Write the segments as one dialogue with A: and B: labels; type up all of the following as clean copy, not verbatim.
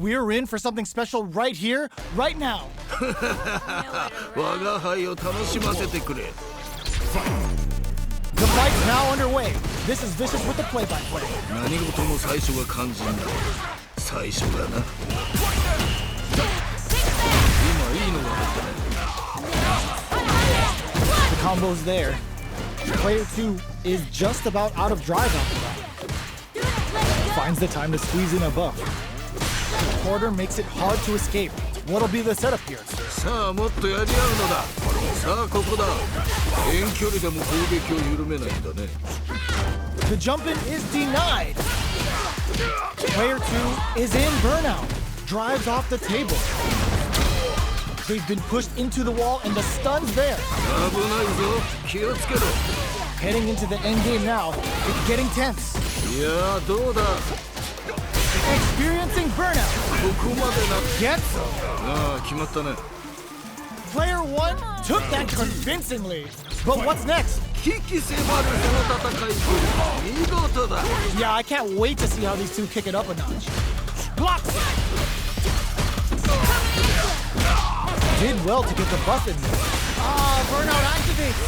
A: We're in for something special right here, right now. The fight's now underway. This is Vicious with the play-by-play. The combo's there. Player 2 is just about out of drive after that. Finds the time to squeeze in a buff. The quarter makes it hard to escape. What'll be the setup here? The jump-in is denied. Player 2 is in burnout. Drives off the table. They've been pushed into the wall and the stun's there. Heading into the end game now, it's getting tense. Experiencing burnout. Gets him. Player 1 took that convincingly. But what's next? Yeah, I can't wait to see how these two kick it up a notch. Blocks it. Did well to get the buff in there. Burnout activates.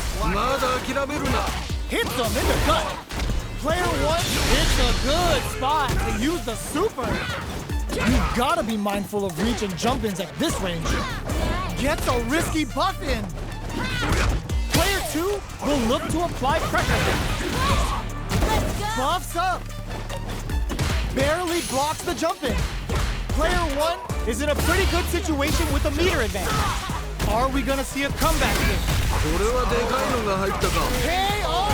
A: Hits him in the gut. Player 1 hits a good spot to use the super. You've got to be mindful of reach and jump-ins at this range. Gets a risky buff in. Player 2 will look to apply pressure. Buffs up. Barely blocks the jump-in. Player 1 is in a pretty good situation with a meter advantage. Are we gonna see a comeback here? KO!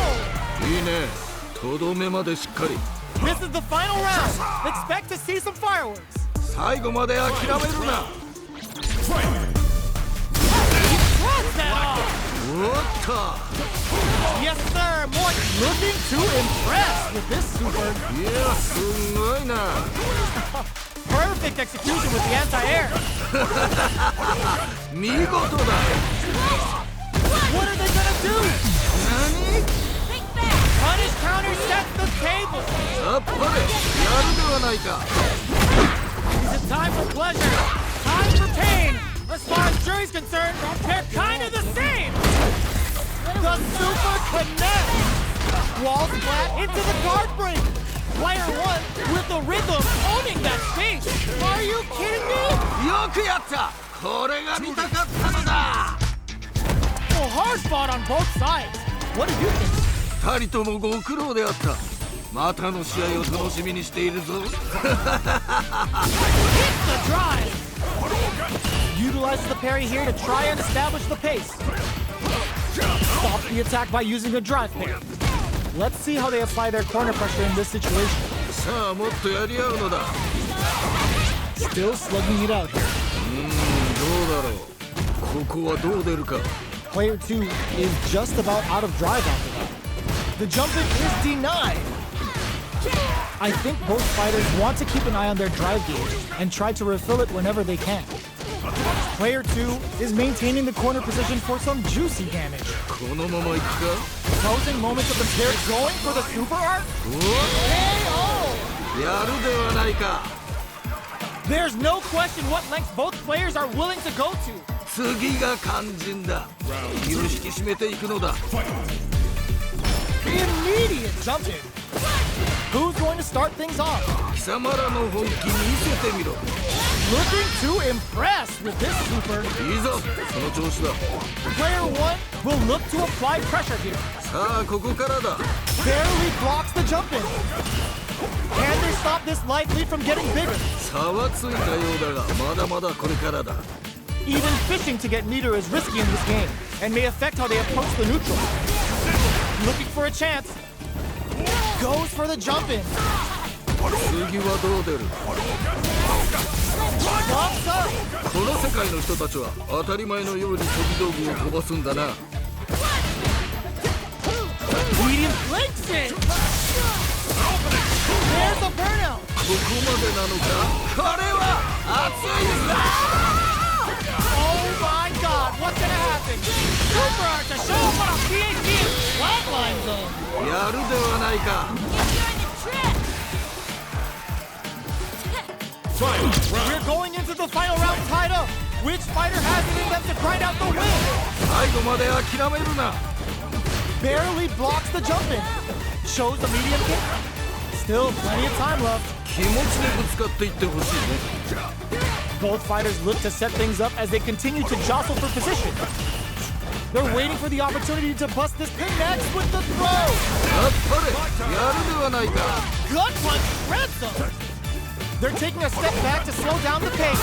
A: This is the final round. Expect to see some fireworks. Yes, sir. More looking to impress with this super. Perfect execution with the anti-air. What are they gonna do? Punish counter sets the table. Is it time for pleasure? Time for pain. As far as jury's concerned, they're kind of the same. The super connects. Wall splat into the guard break. Player 1 with the rhythm owning that space. Are you kidding me? Well, hard fought on both sides. What do you think? Hits the drive. Utilizes the parry here to try and establish the pace. Stops the attack by using a drive parry. Let's see how they apply their corner pressure in this situation. Still slugging it out here. Player 2 is just about out of drive after that. The jump-in is denied. I think both fighters want to keep an eye on their drive gauge and try to refill it whenever they can. Player 2 is maintaining the corner position for some juicy damage. Closing moments of the pair going for the super art. KO! There's no question what lengths both players are willing to go to. Immediate jump in. Who's going to start things off? Looking to impress with this super. Player 1 will look to apply pressure here. Barely blocks the jump in. Can they stop this light lead from getting bigger? Even fishing to get meter is risky in this game and may affect how they approach the neutral. Looking for a chance. Goes for the jump in. Bumps up. Medium flanks it. There's a burnout. Oh my God, what's gonna happen? Super art to show up on a PhD flatline zone. We're going into the final round tied up. Which fighter has it in them to grind out the win?
B: 最後まで諦めるな。
A: Barely blocks the jump in. Shows the medium kick. Still plenty of time left.
B: 気持ちでぶつかっていってほしいね。
A: Both fighters look to set things up as they continue to jostle for position. They're waiting for the opportunity to bust this pin next with the throw.
B: やっぱりやるではないか。
A: Gut punch shreds them. They're taking a step back to slow down the pace.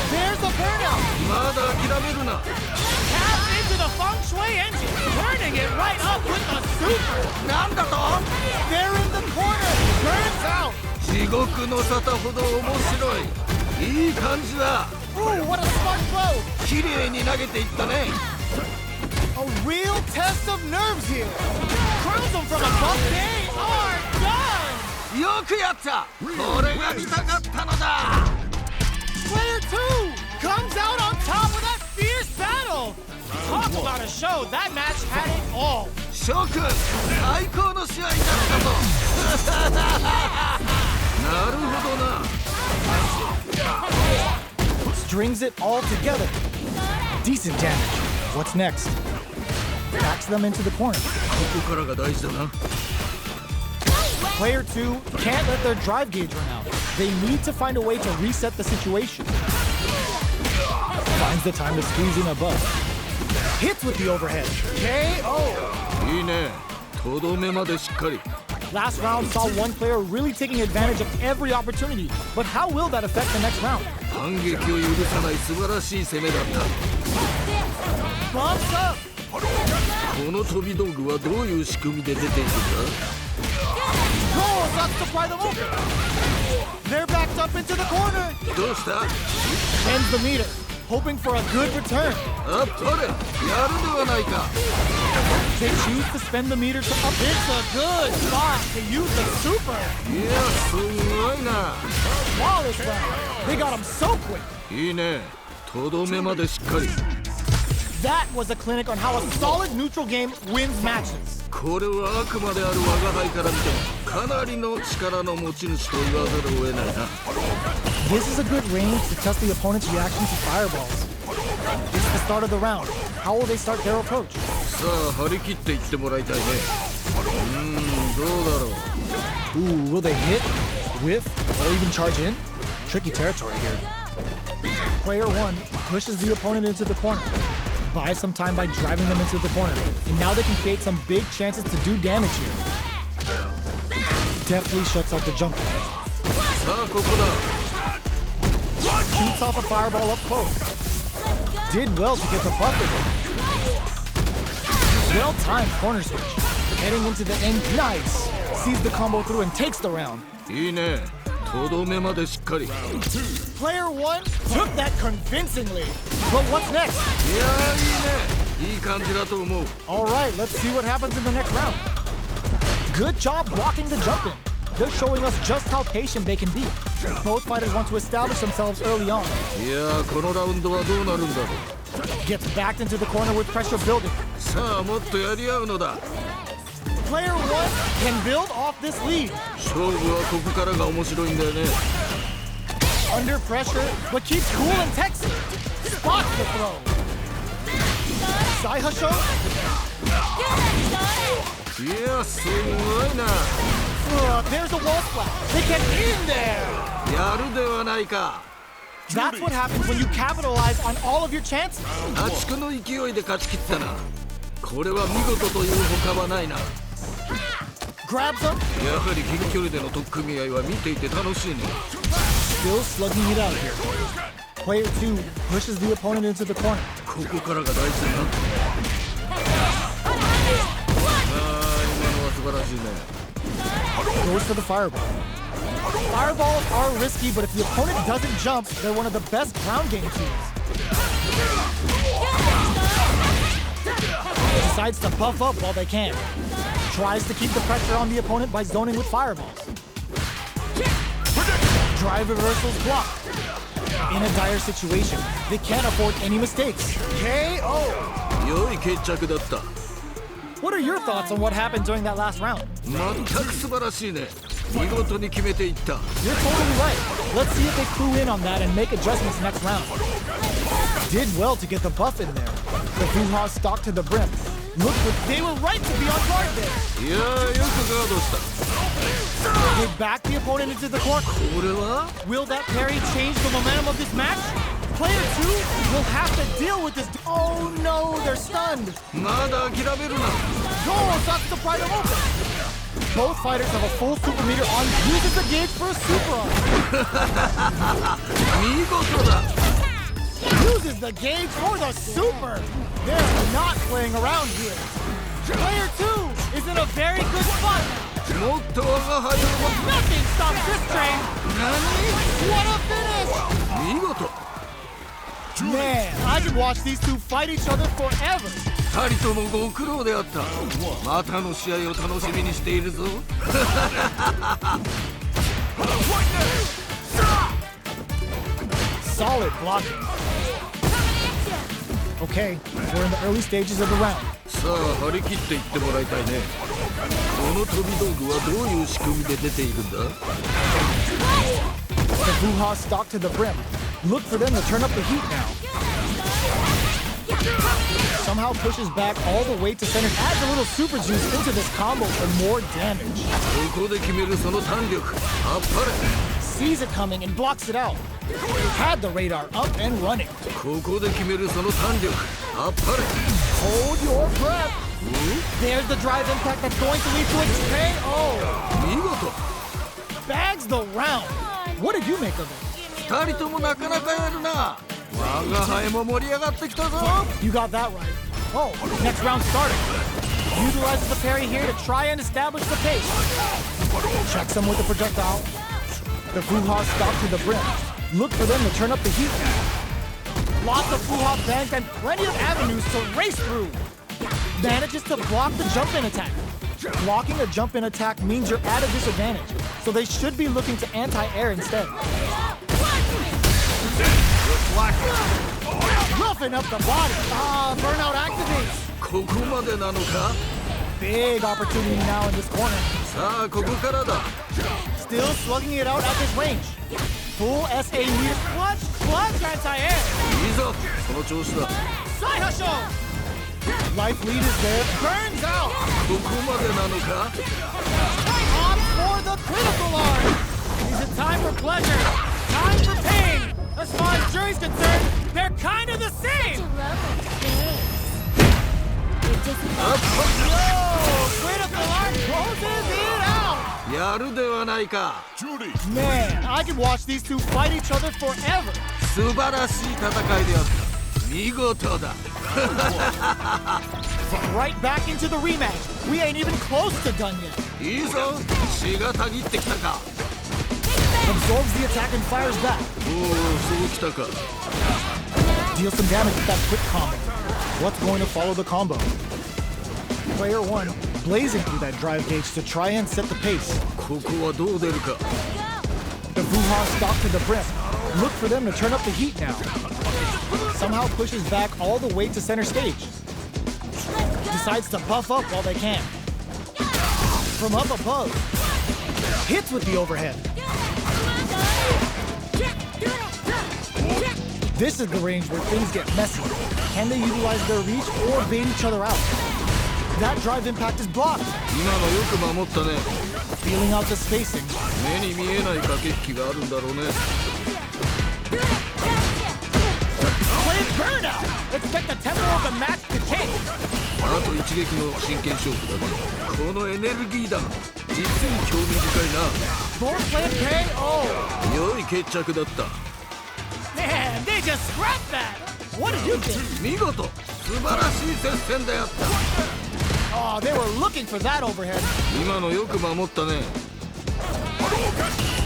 A: There's a burnout.
B: まだ諦めるな。
A: Tap into the feng shui engine, turning it right up with the super.
B: なんだと？
A: They're in the corner. Burns out.
B: 地獄の沙汰ほど面白い。いい感じだ。
A: Ooh, what a smart throw.
B: 綺麗に投げていったね。
A: A real test of nerves here. Krawn7 from above, they are done.
B: よくやった。これが見たかったのだ。
A: Player 2 comes out on top of that fierce battle. Talk about a show. That match had it all.
B: 諸君、最高の試合だったぞ。なるほどな。
A: Strings it all together. Decent damage. What's next? Backs them into the corner.
B: ここからが大事だな。
A: Player 2 can't let their drive gauge run out. They need to find a way to reset the situation. Finds the time to squeeze in above. Hits with the overhead. KO!
B: いいね。とどめまでしっかり。
A: Last round saw one player really taking advantage of every opportunity. But how will that affect the next round?
B: 反撃を許さない素晴らしい攻めだった。
A: Bumps up!
B: この飛び道具はどういう仕組みで出ているんだ？
A: Goes up to pry them open. They're backed up into the corner.
B: どうした？
A: Ends the meter, hoping for a good return.
B: あっぱれ、やるではないか。
A: They choose to spend the meter to up. It's a good spot to use the super.
B: いや、すごいな。
A: Flawless round. They got him so quick.
B: いいね。とどめまでしっかり。
A: That was a clinic on how a solid neutral game wins matches.
B: これはあくまである我が輩から見てもかなりの力の持ち主と言わざるを得ないな。
A: This is a good range to test the opponent's reaction to fireballs. It's the start of the round. How will they start their approach?
B: さあ、張り切っていってもらいたいね。どうだろう。
A: Ooh, will they hit, whiff, or even charge in? Tricky territory here. Player 1 pushes the opponent into the corner. Buys some time by driving them into the corner. And now they can create some big chances to do damage here. Deftly shuts out the jump.
B: さあ、ここだ。
A: Shoots off a fireball up close. Did well to get the buffer. Well-timed corner switch. Heading into the end. Nice. Sees the combo through and takes the round.
B: いいね。とどめまでしっかり。
A: Player 1 took that convincingly. But what's next?
B: いやー、いいね。いい感じだと思う。
A: All right, let's see what happens in the next round. Good job blocking the jump in. They're showing us just how patient they can be. Both fighters want to establish themselves early on.
B: いやー、このラウンドはどうなるんだろう。
A: Gets backed into the corner with pressure building.
B: さあ、もっとやり合うのだ。
A: Player 1 can build off this lead.
B: 勝負はここからが面白いんだよね。
A: Under pressure, but keeps cool and Texas. Spots the throw. Side hustle.
B: いや、すごいな。
A: There's a wall splat. They get in there.
B: やるではないか。
A: That's what happens when you capitalize on all of your chances.
B: 破竹の勢いで勝ち切ったな。これは見事という他はないな。
A: Grabs them.
B: やはり近距離での取っ組み合いは見ていて楽しいね。
A: Still slugging it out here. Player 2 pushes the opponent into the corner.
B: ここからが大事だな。今のは素晴らしいね。
A: Goes for the fireball. Fireballs are risky, but if the opponent doesn't jump, they're one of the best ground game teams. Decides to buff up while they can. Tries to keep the pressure on the opponent by zoning with fireballs. Drive reversals blocked. In a dire situation, they can't afford any mistakes. KO!
B: 良い決着だった。
A: What are your thoughts on what happened during that last round?
B: 全く素晴らしいね。見事に決めていった。
A: You're totally right. Let's see if they clue in on that and make adjustments next round. Did well to get the buff in there. The Fuha stock to the brim. Look, they were right to be on guard there.
B: いやー、よくガードした。
A: They back the opponent into the corner.
B: これは
A: Will that parry change the momentum of this match? Player 2 will have to deal with this. Oh no, they're stunned.
B: まだ諦めるな。
A: Goal stops to pry them open. Both fighters have a full super meter on. Uses the gauge for a super on.
B: 見事だ。
A: Uses the gauge for the super. They're not playing around here. Player 2 is in a very good spot.
B: もっと我が輩を。
A: Nothing stops this train.
B: 何？
A: What a finish.
B: 見事。
A: Man, I could watch these two fight each other forever.
B: 二人ともご苦労であった。またの試合を楽しみにしているぞ。
A: Solid blocking. Okay, we're in the early stages of the round.
B: さあ張り切っていってもらいたいね。この飛び道具はどういう仕組みで出ているんだ？
A: The Fuha stock to the brim. Look for them to turn up the heat now. Somehow pushes back all the way to center. Adds a little super juice into this combo for more damage.
B: ここで決めるその弾力。あっぱれ。
A: Sees it coming and blocks it out. Had the radar up and running.
B: ここで決めるその弾力。あっぱれ。
A: Hold your breath. There's the drive impact that's going to lead to a KO.
B: 見事。
A: Bags the round. What did you make of it?
B: 二人ともなかなかやるな。我が輩も盛り上がってきたぞ。
A: You got that right. Oh, next round started. Utilizes the parry here to try and establish the pace. Checks him with the projectile. The Fuha stock to the brim. Look for them to turn up the heat. Lots of Fuha bangs and plenty of avenues to race through. Manages to block the jump-in attack. Blocking a jump-in attack means you're at a disadvantage, so they should be looking to anti-air instead. Roughing up the body. Burnout activates.
B: ここまでなのか。
A: Big opportunity now in this corner.
B: さあここからだ。
A: Still slugging it out at this range. Full SA meter. Clutch anti-air.
B: いいぞ。その調子だ。
A: Side hustle. Life lead is there. Burns out.
B: ここまでなのか。
A: Opts for the critical arm. Is it time for pleasure? Time for pain. As far as jury's concerned, they're kind of the same. Whoa! Critical arm closes it out.
B: やるではないか。
A: Man, I could watch these two fight each other forever.
B: 素晴らしい戦いであった。見事だ。
A: Right back into the rematch. We ain't even close to done yet.
B: いいぞ。血がたぎってきたか。
A: Absorbs the attack and fires back.
B: おお、そうきたか。
A: Deals some damage with that quick combo. What's going to follow the combo? Player 1 blazing through that drive gauge to try and set the pace.
B: ここはどう出るか。
A: The Fuha stock to the brim. Look for them to turn up the heat now. Somehow pushes back all the way to center stage. Decides to buff up while they can. From up above. Hits with the overhead. This is the range where things get messy. Can they utilize their reach or bait each other out? That drive impact is blocked.
B: 今のよく守ったね。
A: Feeling out the spacing.
B: 目に見えない駆け引きがあるんだろうね。
A: Play burnout. Expect the tempo of the match to change.
B: あと一撃の真剣勝負だね。このエネルギー弾、実に興味深いな。
A: Board play KO.
B: 良い決着だった。
A: Man, they just scrapped that. What did you think?
B: 見事、素晴らしい接戦であった。
A: Oh, they were looking for that overhead.
B: 今のよく守ったね。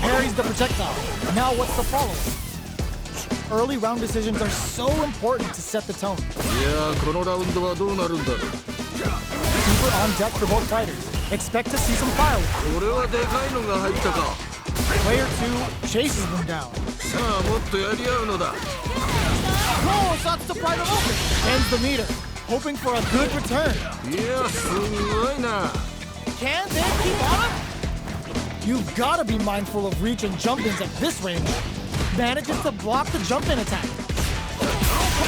A: Parries the projectile. Now what's the follow-up? Early round decisions are so important to set the tone.
B: いやー、このラウンドはどうなるんだろう。
A: Super on deck for both fighters. Expect to see some fireworks.
B: これはでかいのが入ったか。
A: Player 2 chases them down.
B: さあもっとやり合うのだ。
A: Oh, shots to pry them open. Ends the meter. Hoping for a good return.
B: いや、すごいな。
A: Can they keep on him? You've gotta be mindful of reach and jump-ins at this range. Manages to block the jump-in attack.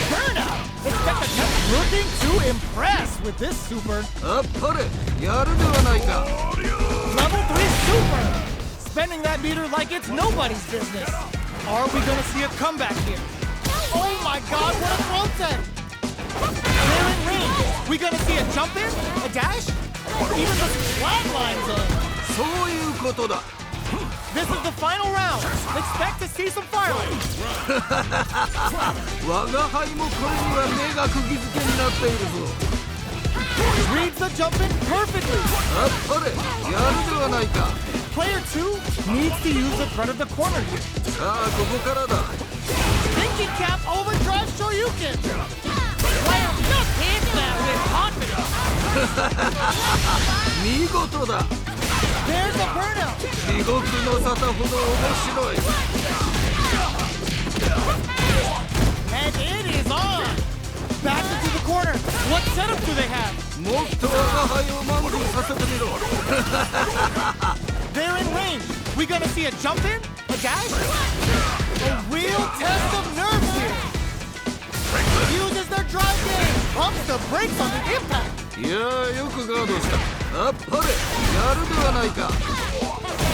A: Burnout! Expect the Temp looking to impress with this super.
B: あっぱれやるではないか
A: Level 3 super! Spending that meter like it's nobody's business. Are we gonna see a comeback here? Oh my god, what a throw set! They're in range. We gonna see a jump in? A dash? Or even the flatlines in?
B: そういうことだ
A: This is the final round. Expect to see some fireworks.
B: 我が輩もこれには目が釘付けになっているぞ
A: Reads the jump in perfectly.
B: あっぱれやるではないか
A: Player 2 needs to use the threat of the corner here.
B: さあここからだ
A: Thinking cap overdrive Shoryuken. Player just hits that with confidence.
B: 見事だ
A: There's a burnout.
B: 地獄の沙汰ほど面白い
A: And it is on. Back into the corner. What setup do they have?
B: もっと我が輩を満足させてみろ
A: They're in range. We gonna see a jump in? A dash? A real test of nerves here. Uses their drive game. Pumps the brakes on the impact.
B: いやーよくガードしたあっぱれやるではないか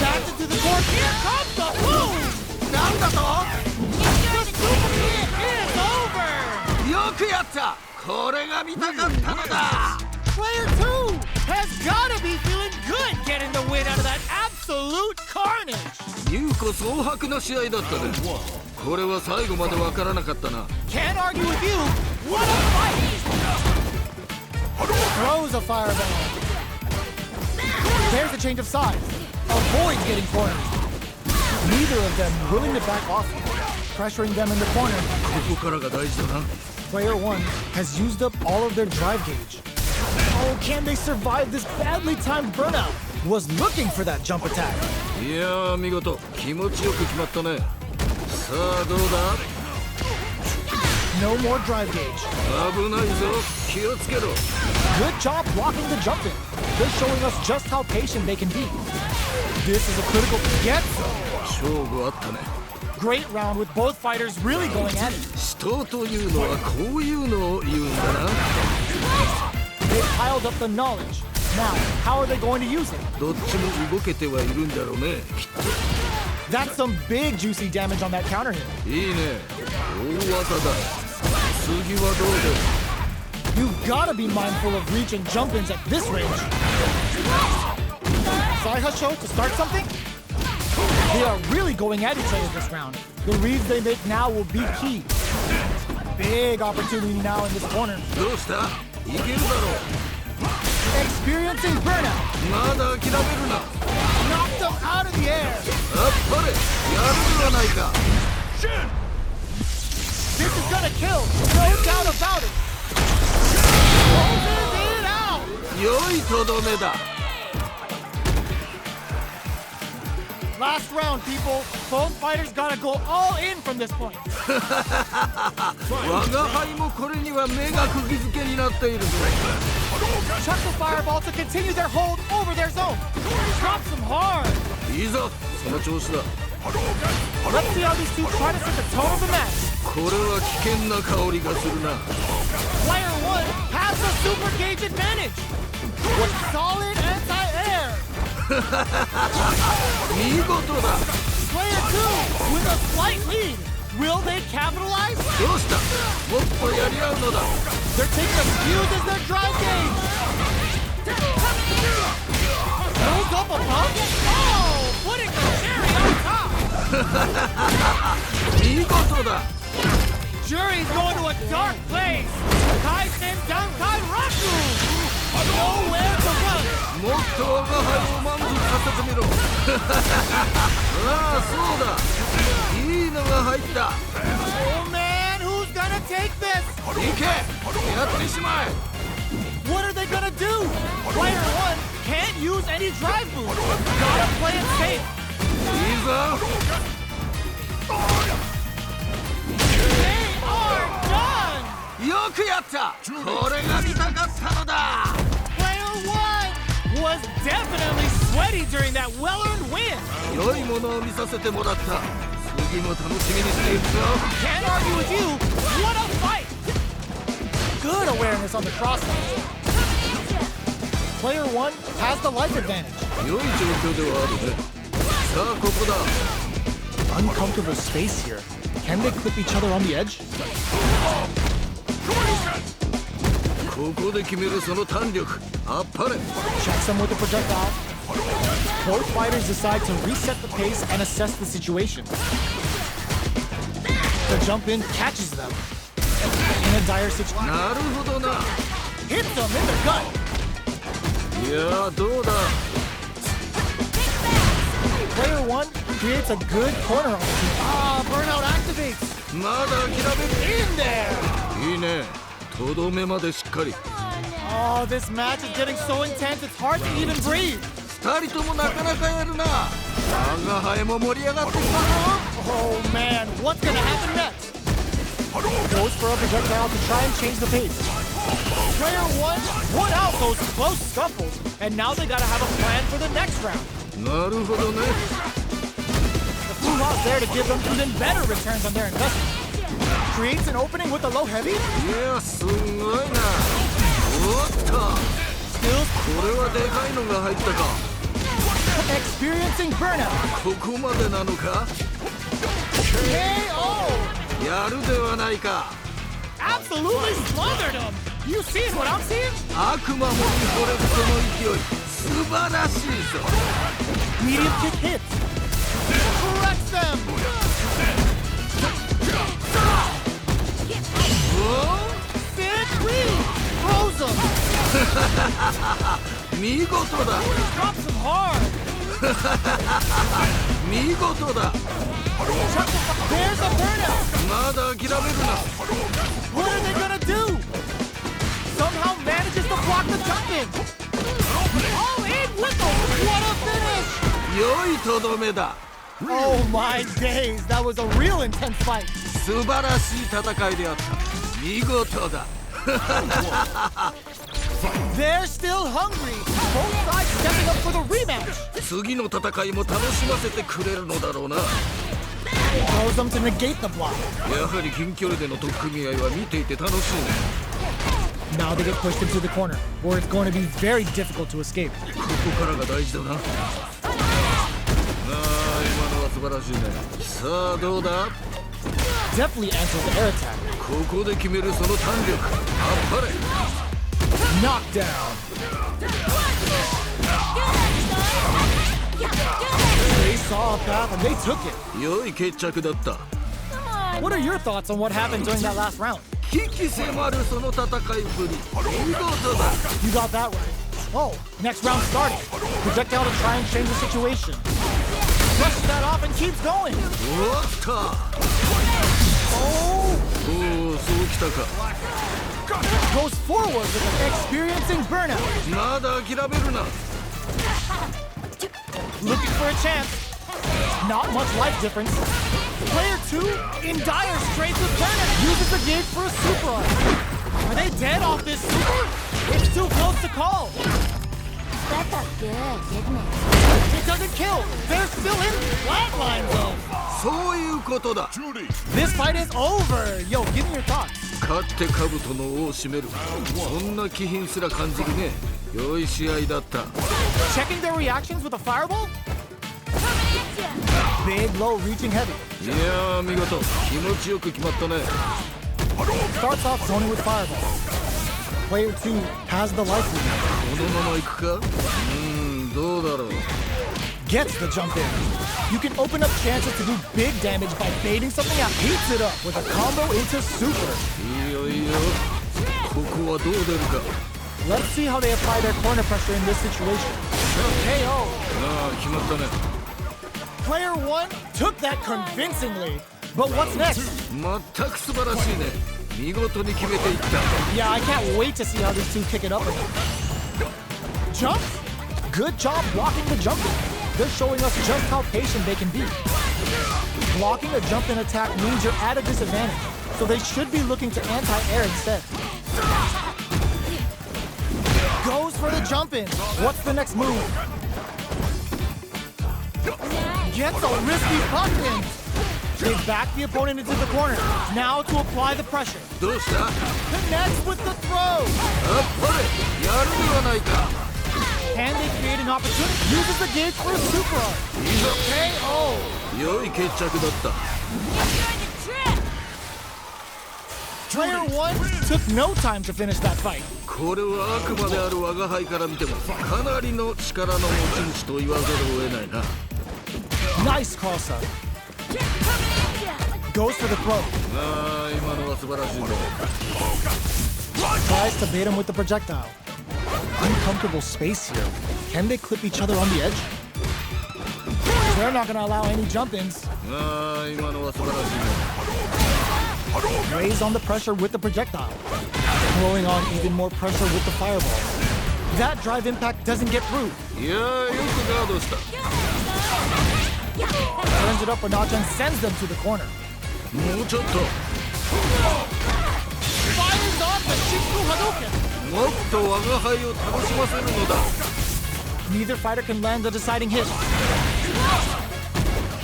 A: Back into the court. Here comes the boom.
B: なんだと
A: The super hit is over.
B: よくやったこれが見たかったのだ
A: Player 2 has gotta be feeling good getting the win out of that absolute carnage.
B: 優子総白な試合だったねこれは最後までわからなかったな
A: Can't argue with you. What a fight. Throws a fireball. There's a change of sides. Avoid getting cornered. Neither of them willing to back off, pressuring them in the corner.
B: ここからが大事だな
A: Player 1 has used up all of their drive gauge. Oh, can they survive this badly timed burnout? Was looking for that jump attack.
B: いやー見事気持ちよく決まったねさあどうだ
A: No more drive gauge.
B: 危ないぞ気をつけろ
A: Good job blocking the jump in. They're showing us just how patient they can be. This is a critical get.
B: 勝負あったね
A: Great round with both fighters really going at it.
B: 死闘というのはこういうのを言うんだな
A: They piled up the knowledge. Now, how are they going to use it?
B: どっちも動けてはいるんだろうねきっ
A: That's some big juicy damage on that counter hit.
B: といいね大技だ次はどうだ
A: You've gotta be mindful of reach and jump-ins at this range. Saihasho to start something? They are really going at each other this round. The reads they make now will be key. Big opportunity now in this corner.
B: どうしたいけるだろ
A: Experiencing burnout.
B: うまだ諦めるな
A: Knocked them out of the air.
B: あっぱれやるではないか
A: This is gonna kill. No doubt about it. Closes it out.
B: 良いとどめだ
A: Last round, people. Both fighters gotta go all in from this point.
B: 我が輩もこれには目が釘付けになっているぞ
A: Chuck the fireball to continue their hold over their zone. Drops them hard.
B: いいぞその調子だ
A: Let's see how these two try to set the tone of the match.
B: これは危険な香りがするな
A: Player 1 has the super gauge advantage. With solid anti-air.
B: 見事だ
A: Player 2 with a slight lead. Will they capitalize?
B: どうしたもっとやり合うのだ
A: They're taking a fuse as their drive gauge. Goes up above. Oh, putting the cherry on top.
B: 見事だ
A: Jury's going to a dark place. Kaisen Dankai Raku. Nowhere to run.
B: もっと我が輩を満足させてみろああそうだいいのが入った
A: Oh man, who's gonna take this?
B: 行けやってしまえ
A: What are they gonna do? Player 1 can't use any drive boost. Gotta play it safe.
B: いいぞ
A: They are done.
B: よくやったこれが見たかったのだ
A: Player 1 was definitely sweaty during that well-earned win.
B: 良いものを見させてもらった。次も楽しみにしていくぞ。
A: Can't argue with you. What a fight! Good awareness on the crossfire. Player 1 has the life advantage.
B: 良い状況ではあるね。さあここだ。
A: Uncomfortable space here. Can they clip each other on the edge?
B: ここで決めるその弾力。あっぱれ。
A: Checks them with the projectile. Both fighters decide to reset the pace and assess the situation. The jump in catches them in a dire situation.
B: なるほどな。
A: Hits them in the gut.
B: いやどうだ。
A: Player 1 creates a good corner on the team. Ah, burnout activates.
B: まだ諦め
A: In there.
B: る。いいね。とどめまでしっかり。
A: Oh, this match is getting so intense it's hard to even breathe.
B: 二人ともなかなかやるな。我が輩も盛り上がってきたぞ。
A: Oh man, what's gonna happen next? Goes for a projectile to try and change the pace. Player 1 won out those close scuffles, and now they gotta have a plan for the next round.
B: なるほどね。
A: The Fuma's there to give them even better returns on their investment. Creates an opening with a low heavy.
B: いやすごいな。おっと。
A: Skills
B: これはでかいのが入ったか。
A: experiencing burnout.
B: ここまでなのか。
A: KO!
B: やるではないか。
A: Absolutely smothered him! You seeing what I'm seeing?
B: 悪魔もに惚れるその勢い。素晴らしいぞ。
A: Medium kick hits. Corrects them!
B: お
A: Big lead! Throws him!
B: 見事だ。
A: Drops him hard!
B: 見事だ。
A: There's a burnout!
B: まだ諦めるな。
A: What are they gonna do? Somehow manages to block the jump in! All in with them! What a finish!
B: 良いとどめだ。
A: Oh my days, that was a real intense fight!
B: 素晴らしい戦いであった。見事だ。
A: They're still hungry! Both sides stepping up for the rematch!
B: 次の戦いも楽しませてくれるのだろうな。
A: Throws them to negate the block.
B: やはり近距離での取っ組み合いは見ていて楽しいね。
A: Now they get pushed into the corner, where it's going to be very difficult to escape.
B: ここからが大事だな。ああ、今のは素晴らしいね。さあどうだ。
A: Definitely answers the air attack.
B: ここで決めるその弾力。あっぱれ。
A: Knockdown. They saw a path and they took it.
B: 良い決着だった。
A: What are your thoughts on what happened during that last round?
B: 鬼気迫るその戦いぶり。見事だ。
A: You got that right. Oh, next round starting. Projectile to try and change the situation. Brushes that off and keeps going.
B: おっと。
A: Oh,
B: おお、そうきたか。
A: goes forward with an experiencing burnout.
B: まだ諦めるな。
A: Looking for a chance. Not much life difference. Player 2 in dire straits with burnout. Uses the gauge for a super arc. Are they dead off this super? It's too close to call.
C: That felt good, didn't it?
A: It doesn't kill. They're still in flatline though.
B: そういうことだ。
A: This fight is over. Yo, give me your thoughts.
B: 勝って兜の尾を締める。そんな気品すら感じるね。良い試合だった。
A: Checking their reactions with a fireball? Big, low, reaching heavy.
B: いやー見事。気持ちよく決まったね。
A: Starts off zoning with fireball. Player 2 has the life lead.
B: このまま行くか。どうだろう。
A: Gets the jump in. You can open up chances to do big damage by baiting something out. Heats it up with a combo into super.
B: いいよいいよ。ここはどう出るか。
A: Let's see how they apply their corner pressure in this situation. KO.
B: ああ決まったね。
A: Player 1 took that convincingly. But what's next?
B: 全く素晴らしいね。見事に決めていった。
A: Yeah, I can't wait to see how these two kick it up again. Jump? Good job blocking the jump in. They're showing us just how patient they can be. Blocking a jump in attack means you're at a disadvantage, so they should be looking to anti-air instead. Goes for the jump in. What's the next move? Gets a risky bump in. They back the opponent into the corner. Now to apply the pressure.
B: どうした？
A: Connects with the throw.
B: あっぱれ、やるではないか。
A: Can they create an opportunity? Uses the gauge for a super art.
B: いいぞ。
A: KO.
B: 良い決着だった。
A: Player 1 took no time to finish that fight.
B: これはあくまである我が輩から見てもかなりの力の持ち主と言わざるを得ないな。
A: Nice cross up. Goes for the throw.
B: ああ、今のは素晴らしいぞ。
A: Tries to bait him with the projectile. Uncomfortable space here. Can they clip each other on the edge? They're not going to allow any jump-ins.
B: ああ、今のは素晴らしいぞ。
A: Raise on the pressure with the projectile. Throwing on even more pressure with the fireball. That drive impact doesn't get through.
B: いやー、よくガードした。
A: Turns it up a notch and sends them to the corner.
B: もうちょっと。
A: Fires off the Shikku Hadouken.
B: もっと我が輩を楽しませるのだ。
A: Neither fighter can land the deciding hit.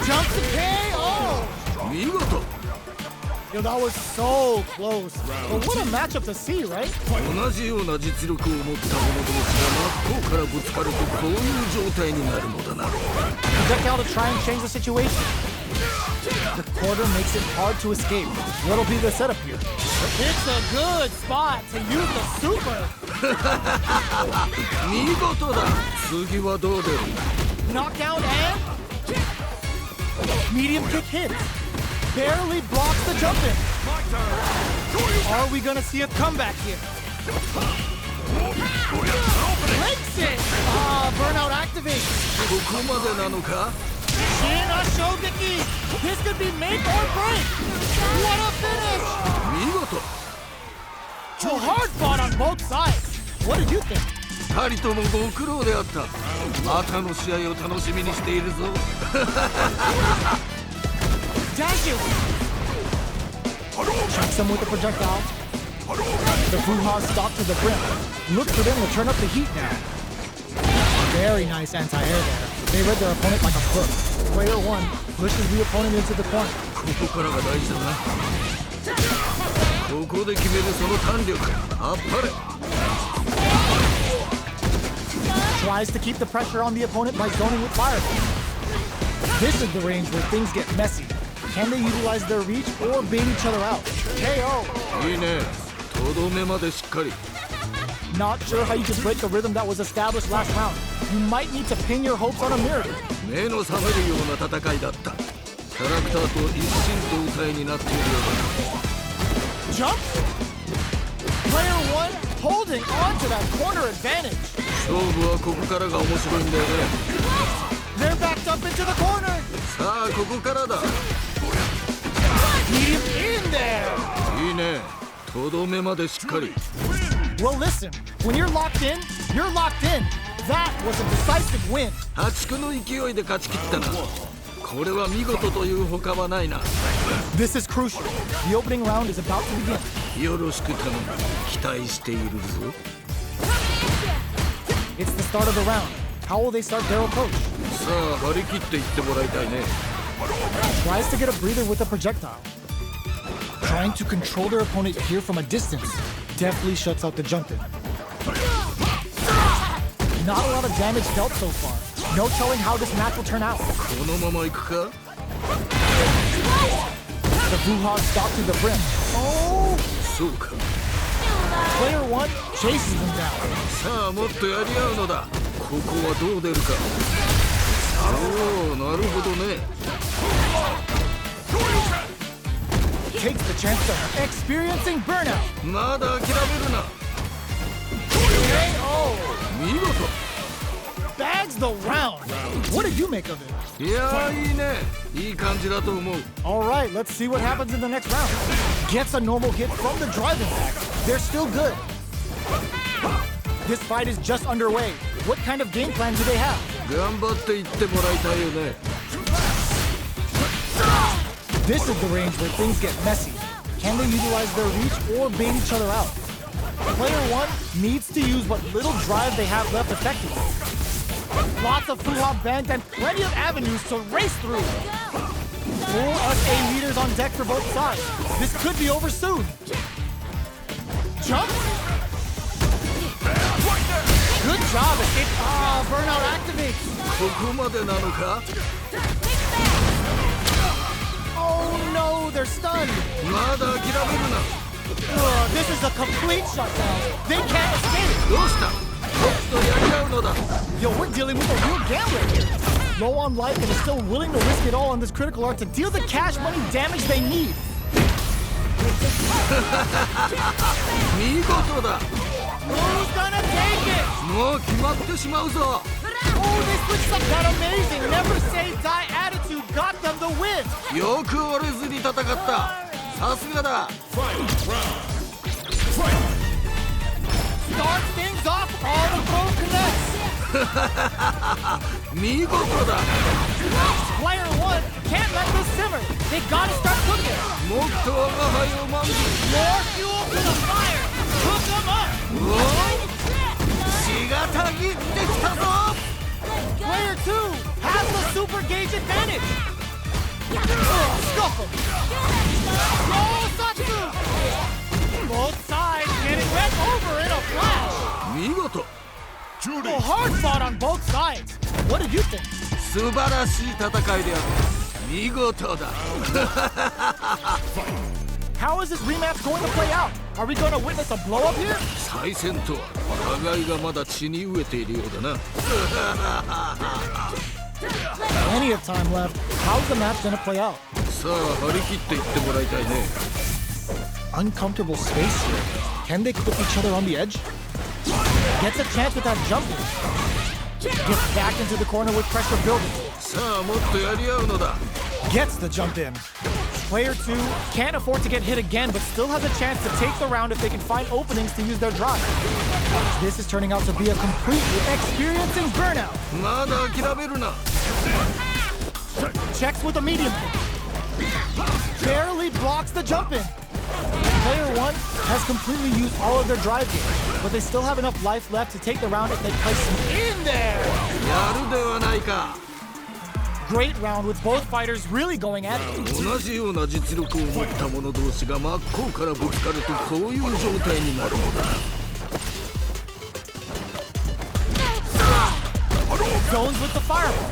A: Jump to KO.
B: 見事。
A: Yo, that was so close. But what a matchup to see, right?
B: 同じような実力を持った者同士が真っ向からぶつかるとこういう状態になるのだな。
A: Projectile to try and change the situation. The quarter makes it hard to escape. What'll be the setup here? It's a good spot to use the super.
B: 見事だ。次はどう出る？
A: Knockdown and medium kick hit. Barely blocks the jump in. Are we gonna see a comeback here? Breaks it! Burnout activates.
B: ここまでなのか？
A: Shina Shogeki. This could be make or break. What a finish!
B: 見事。
A: So hard fought on both sides. What did you think?
B: 二人ともご苦労であった。またの試合を楽しみにしているぞ。
A: Dash it! Checks him with the projectile. The Fuha stock to the brim. Look for them to turn up the heat now. Very nice anti-air there. They read their opponent like a book. Player 1 pushes the opponent into the corner.
B: ここからが大事だな。ここで決めるその弾力。あっぱれ。
A: Tries to keep the pressure on the opponent by zoning with fireball. This is the range where things get messy. Can they utilize their reach or bait each other out? KO!
B: いいね。とどめまでしっかり。
A: Not sure how you could break the rhythm that was established last round. You might need to pin your hopes on a miracle.
B: 目の覚めるような戦いだった。キャラクターと一心同体になっているようだ。
A: Jump? Player 1 holding on to that corner advantage.
B: 勝負はここからが面白いんだよね。
A: They're backed up into the corner.
B: さあここからだ。
A: Medium in there.
B: いいね。とどめまでしっかり。
A: Well, listen. When you're locked in, you're locked in. That was a decisive win.
B: 破竹の勢いで勝ち切ったな。これは見事というほかはないな。
A: This is crucial. The opening round is about to begin.
B: よろしく頼む。期待しているぞ。
A: It's the start of the round. How will they start their approach?
B: さあ張り切っていってもらいたいね。
A: Tries to get a breather with a projectile. Trying to control their opponent here from a distance. Definitely shuts out the jump in. Not a lot of damage dealt so far. No telling how this match will turn out.
B: このまま行くか？
A: The Buhog stopped to the brim. Oh!
B: そうか。
A: Player 1 chases them down.
B: さあもっとやり合うのだ。ここはどう出るか。おお、なるほどね。
A: Takes the chance of experiencing burnout.
B: まだ諦めるな。
A: KO!
B: 見事。
A: Bags the round. What did you make of it?
B: いやーいいね。いい感じだと思う。
A: All right, let's see what happens in the next round. Gets a normal hit from the drive impact. They're still good. This fight is just underway. What kind of game plan do they have?
B: 頑張っていってもらいたいよね。
A: This is the range where things get messy. Can they utilize their reach or bait each other out? Player 1 needs to use what little drive they have left effectively. Lots of Fuha bent and plenty of avenues to race through. Full SA meters on deck for both sides. This could be over soon. Jump? Good job, escape. Ah, burnout activates.
B: ここまでなのか
A: Oh no, they're stunned.
B: まだ諦めるな
A: This is a complete shutdown. They can't escape.
B: どうした僕とやり合うのだ
A: Yo, we're dealing with a real gambler here. Low on life and is still willing to risk it all on this critical art to deal the cash money damage they need.
B: 見事だ
A: Who's gonna take it?
B: もう決まってしまうぞ
A: Oh, they switched up that amazing never say die attitude got them the win.
B: よく折れずに戦ったさすがだ
A: Start things off all the pro connects.
B: 見事だ
A: Player one can't let this simmer. They gotta start cooking.
B: もっと我が輩を満足
A: More fuel to the fire. Cook them up.
B: うお血がたぎってきたぞ
A: Player two has the super gauge advantage. Scuffle. Roll Satsu. Both sides getting rent over in a flash.
B: 見事
A: Well, hard fought on both sides. What did you think?
B: 素晴らしい戦いであった見事だ
A: How is this rematch going to play out? Are we going to witness a blow up here?
B: 再戦とは互いがまだ血に飢えているようだな
A: Plenty of time left. How's the match going to play out?
B: さあ張り切っていってもらいたいね
A: Uncomfortable space here. Can they clip each other on the edge? Gets a chance with that jump. Gets back into the corner with pressure building.
B: さあもっとやり合うのだ
A: Gets the jump in. Player two can't afford to get hit again, but still has a chance to take the round if they can find openings to use their drive. This is turning out to be a completely experiencing burnout.
B: まだ諦めるな
A: Checks with a medium. Barely blocks the jump in. Player one has completely used all of their drive game, but they still have enough life left to take the round if they place him in there.
B: やるではないか
A: Great round with both fighters really going at it.
B: 同じような実力を持った者同士が真っ向からぶつかるとこういう状態になるのだ
A: Zones with the fireball.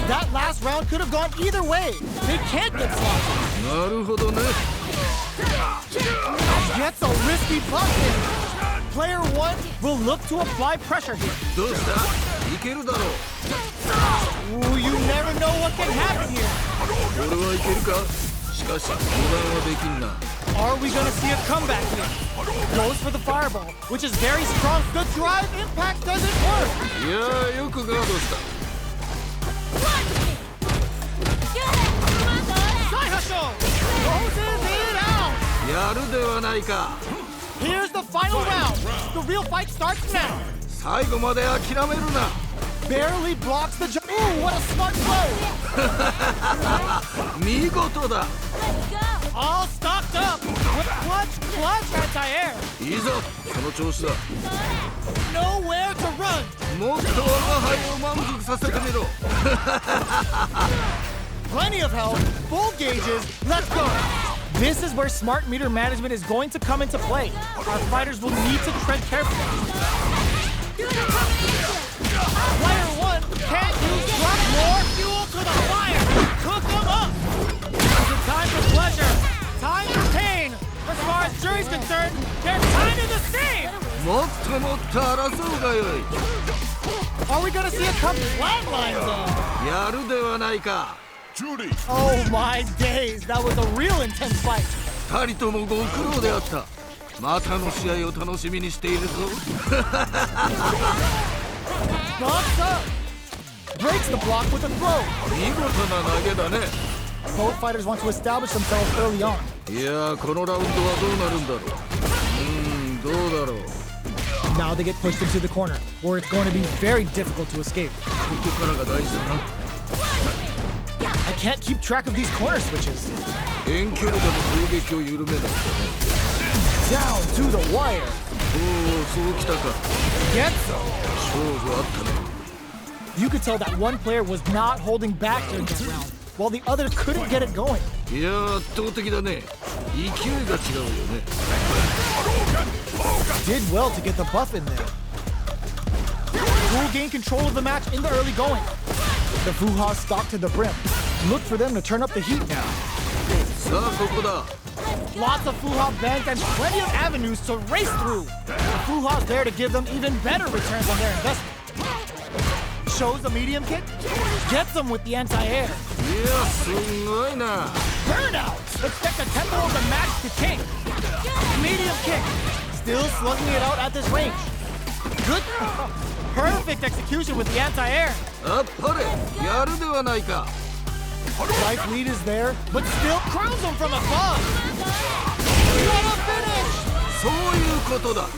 A: That last round could have gone either way. They can't get sloppy.
B: なるほどね
A: Gets a risky block in. Player one will look to apply pressure here.
B: どうしたいけるだろう
A: Ooh, you never know what can happen here.
B: 俺はいけるかしかし油断はできんな
A: Are we gonna see a comeback here? Goes for the fireball, which is very strong. The drive impact doesn't work.
B: いやーよくガードした
A: Saihasho closes it out.
B: やるではないか
A: Here's the final round. The real fight starts now.
B: 最後まで諦めるな
A: Barely blocks the jump. Ooh, what a smart throw.
B: 見事だ
A: All stocked up with clutch anti-air.
B: いいぞその調子だ
A: Nowhere to run.
B: もっと我が輩を満足させてみろ
A: Plenty of health, full gauges, let's go. This is where smart meter management is going to come into play. Our fighters will need to tread carefully. Player one can't use drop more fuel to the fire. Cook them up. Is it time for pleasure? Time for pain. As far as jury's concerned, they're kind of the same.
B: もっともっと争うがよい
A: Are we gonna see a couple flatlines though?
B: やるではないか
A: Oh my days, that was a real intense fight.
B: 二人ともご苦労であったまたの試合を楽しみにしているぞ
A: Knocks up. Breaks the block with a throw.
B: 見事な投げだね
A: Both fighters want to establish themselves early on.
B: いやーこのラウンドはどうなるんだろうどうだろう
A: Now they get pushed into the corner, where it's going to be very difficult to escape.
B: ここからが大事だな
A: I can't keep track of these corner switches.
B: 遠距離でも攻撃を緩めないとね
A: Down to the wire.
B: おおそうきたか
A: Gets them.
B: 勝負あったね
A: You could tell that one player was not holding back during that round, while the other couldn't get it going.
B: いやー、圧倒的だね。勢いが違うよね。
A: Did well to get the buff in there. Full gained control of the match in the early going. The Fuha stalked to the brim. Look for them to turn up the heat now.
B: さあ、ここだ。
A: Lots of Fuha bank and plenty of avenues to race through. The Fuha's there to give them even better returns on their investment. Shows the medium kick, gets them with the anti-air.
B: いや、すごいな。
A: Burnout! Expect the tempo of the match to king. Medium kick, still slugging it out at this range. Good, perfect execution with the anti-air.
B: あっぱれ、やるではないか。
A: Life lead is there, but still crowns him from above. What a finish!
B: そういうことだ。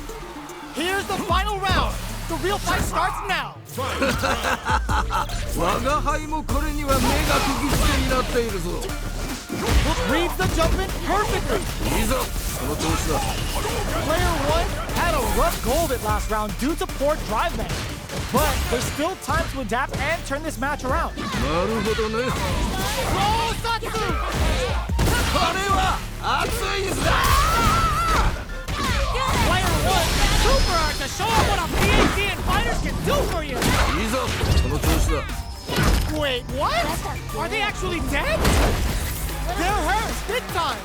A: Here's the final round. The real fight starts now.
B: 我が輩もこれには目がくぎ付けになっているぞ。
A: Reads the jump in perfectly.
B: いいぞ、その調子だ。
A: Player 1 had a rough go of it last round due to poor drive man. But there's still time to adapt and turn this match around.
B: なるほどね。
A: Roll Satsu!
B: これは熱いぞ。
A: Player 1, super art to show off what a PhD and fighters can do for you.
B: いいぞ、その調子だ。
A: Wait, what? Are they actually dead? They're hurt, big time.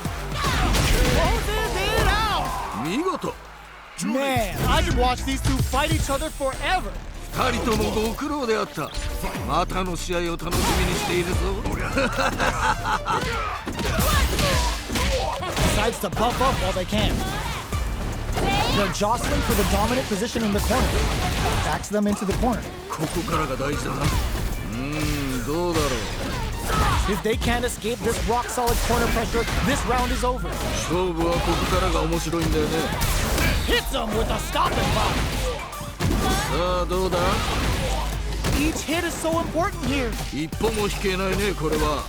A: Closes it out.
B: 見事。
A: Man, I could watch these two fight each other forever.
B: 二人ともご苦労であった。またの試合を楽しみにしているぞ。
A: Decides to buff up while they can. They're jostling for the dominant position in the corner. Backs them into the corner.
B: ここからが大事だな。どうだろう。
A: If they can't escape this rock-solid corner pressure, this round is over.
B: 勝負はここからが面白いんだよね。
A: Hits them with a stop and pop.
B: さあ、どうだ。
A: Each hit is so important here.
B: 一歩も引けないね、これは。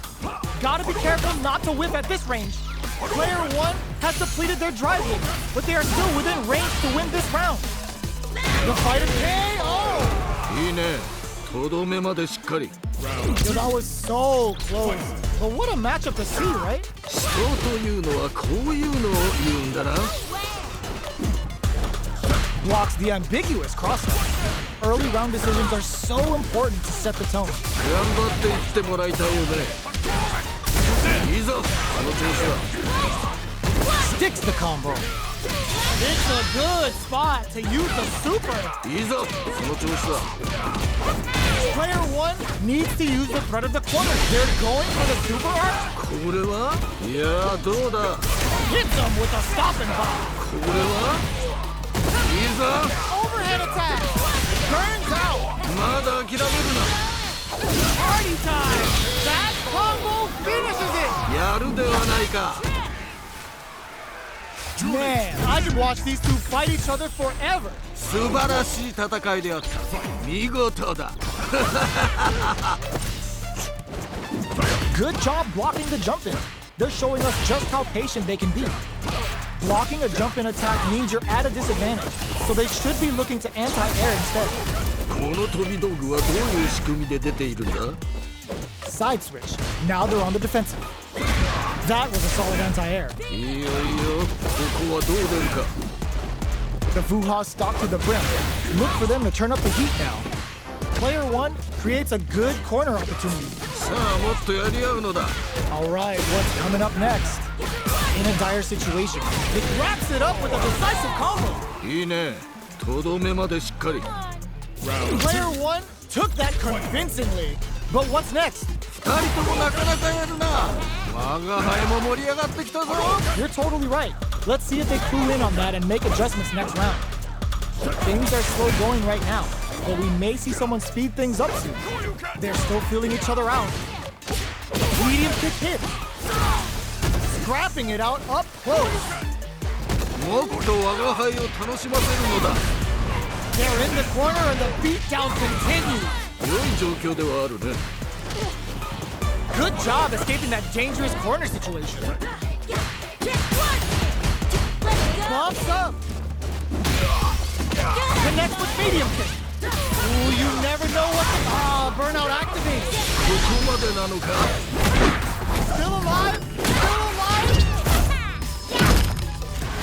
A: Gotta be careful not to whip at this range. Player 1 has depleted their drive hit, but they are still within range to win this round. The fighter KO!
B: いいね。とどめまでしっかり。
A: Yo, that was so close. But what a matchup to see, right?
B: 思考というのはこういうのを言うんだな。
A: Blocks the ambiguous crossover. Early round decisions are so important to set the tone.
B: 頑張っていってもらいたいよね。いいぞ、その調子だ。
A: Sticks the combo. It's a good spot to use the super.
B: いいぞ、その調子だ。
A: Player 1 needs to use the threat of the corner. They're going for the super art.
B: これはいやー、どうだ。
A: Hits them with a stop and pop.
B: これはいいぞ。
A: Overhead attack. Burns out.
B: まだ諦めるな。
A: Party time. That combo finishes
B: やるではないか。
A: it. Man, I could watch these two fight each other forever.
B: 素晴らしい戦いであった。見事だ。
A: Good job blocking the jump in. They're showing us just how patient they can be. Blocking a jump in attack means you're at a disadvantage, so they should be looking to anti-air instead.
B: この飛び道具はどういう仕組みで出ているんだ。
A: Side switch. Now they're on the defensive. That was a solid anti-air.
B: いいよいいよ、ここはどう出るか。
A: The Fuha stalk to the brim. Look for them to turn up the heat now. Player 1 creates a good corner opportunity.
B: さあ、もっとやり合うのだ。
A: Alright, what's coming up next? In a dire situation, it wraps it up with a decisive combo.
B: いいね。とどめまでしっかり。
A: Player 1 took that convincingly. But what's next?
B: 二人ともなかなかやるな。我が輩も盛り上がってきたぞ。
A: You're totally right. Let's see if they clue in on that and make adjustments next round. Things are slow going right now, but we may see someone speed things up soon. They're still feeling each other out. Medium kick hit. Scrapping it out up close.
B: もっと我が輩を楽しませるのだ。
A: They're in the corner and the beatdown continues.
B: 良い状況ではあるね。
A: Good job escaping that dangerous corner situation. Bumps up. Connects with medium kick. Ooh, you never know what the... Oh, burnout activates.
B: ここまでなのか
A: Still alive? Still alive?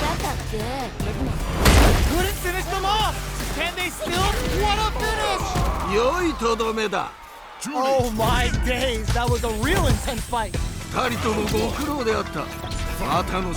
C: That felt good, didn't it?
A: Couldn't finish them off. Can they still? What a finish!
B: 良いとどめだ
A: Oh my days, that was a real intense fight.
B: 二人ともご苦労であったまたの